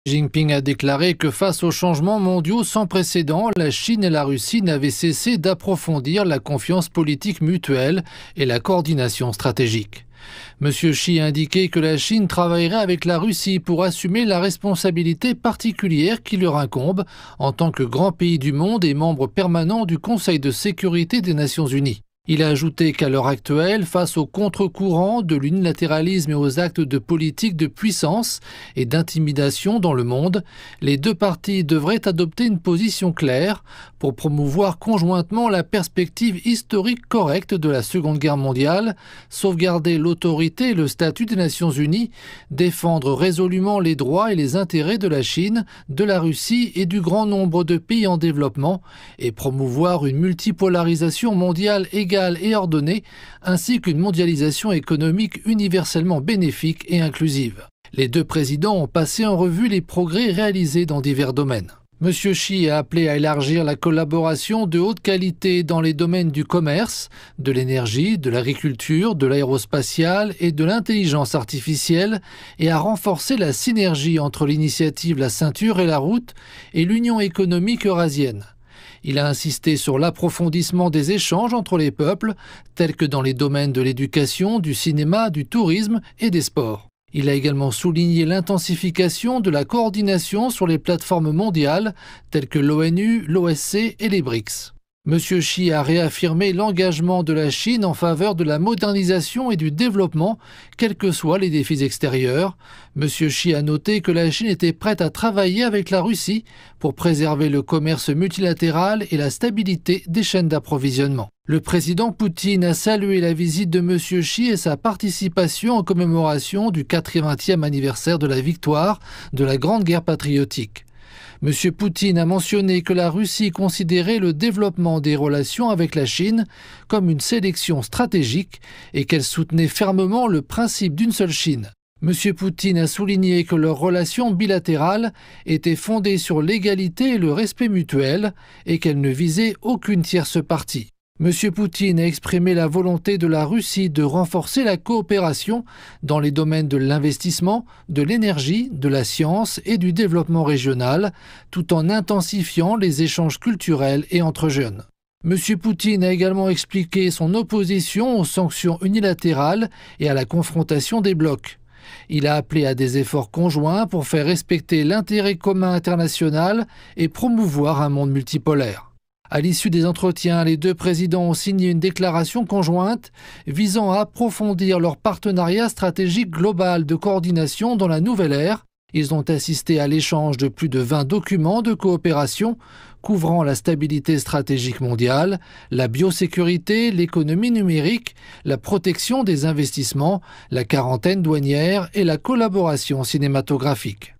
Xi Jinping a déclaré que face aux changements mondiaux sans précédent, la Chine et la Russie n'avaient cessé d'approfondir la confiance politique mutuelle et la coordination stratégique. M. Xi a indiqué que la Chine travaillerait avec la Russie pour assumer la responsabilité particulière qui leur incombe en tant que grand pays du monde et membre permanent du Conseil de sécurité des Nations Unies. Il a ajouté qu'à l'heure actuelle, face au contre-courant de l'unilatéralisme et aux actes de politique de puissance et d'intimidation dans le monde, les deux parties devraient adopter une position claire pour promouvoir conjointement la perspective historique correcte de la Seconde Guerre mondiale, sauvegarder l'autorité et le statut des Nations Unies, défendre résolument les droits et les intérêts de la Chine, de la Russie et du grand nombre de pays en développement et promouvoir une multipolarisation mondiale égale et ordonnée, ainsi qu'une mondialisation économique universellement bénéfique et inclusive. Les deux présidents ont passé en revue les progrès réalisés dans divers domaines. M. Xi a appelé à élargir la collaboration de haute qualité dans les domaines du commerce, de l'énergie, de l'agriculture, de l'aérospatiale et de l'intelligence artificielle et à renforcer la synergie entre l'initiative La Ceinture et la Route et l'Union économique eurasienne. Il a insisté sur l'approfondissement des échanges entre les peuples, tels que dans les domaines de l'éducation, du cinéma, du tourisme et des sports. Il a également souligné l'intensification de la coordination sur les plateformes mondiales, telles que l'ONU, l'OSCE et les BRICS. M. Xi a réaffirmé l'engagement de la Chine en faveur de la modernisation et du développement, quels que soient les défis extérieurs. M. Xi a noté que la Chine était prête à travailler avec la Russie pour préserver le commerce multilatéral et la stabilité des chaînes d'approvisionnement. Le président Poutine a salué la visite de M. Xi et sa participation en commémoration du 80e anniversaire de la victoire de la Grande Guerre patriotique. M. Poutine a mentionné que la Russie considérait le développement des relations avec la Chine comme une sélection stratégique et qu'elle soutenait fermement le principe d'une seule Chine. M. Poutine a souligné que leurs relations bilatérales étaient fondées sur l'égalité et le respect mutuel et qu'elles ne visaient aucune tierce partie. M. Poutine a exprimé la volonté de la Russie de renforcer la coopération dans les domaines de l'investissement, de l'énergie, de la science et du développement régional, tout en intensifiant les échanges culturels et entre jeunes. M. Poutine a également expliqué son opposition aux sanctions unilatérales et à la confrontation des blocs. Il a appelé à des efforts conjoints pour faire respecter l'intérêt commun international et promouvoir un monde multipolaire. À l'issue des entretiens, les deux présidents ont signé une déclaration conjointe visant à approfondir leur partenariat stratégique global de coordination dans la nouvelle ère. Ils ont assisté à l'échange de plus de 20 documents de coopération couvrant la stabilité stratégique mondiale, la biosécurité, l'économie numérique, la protection des investissements, la quarantaine douanière et la collaboration cinématographique.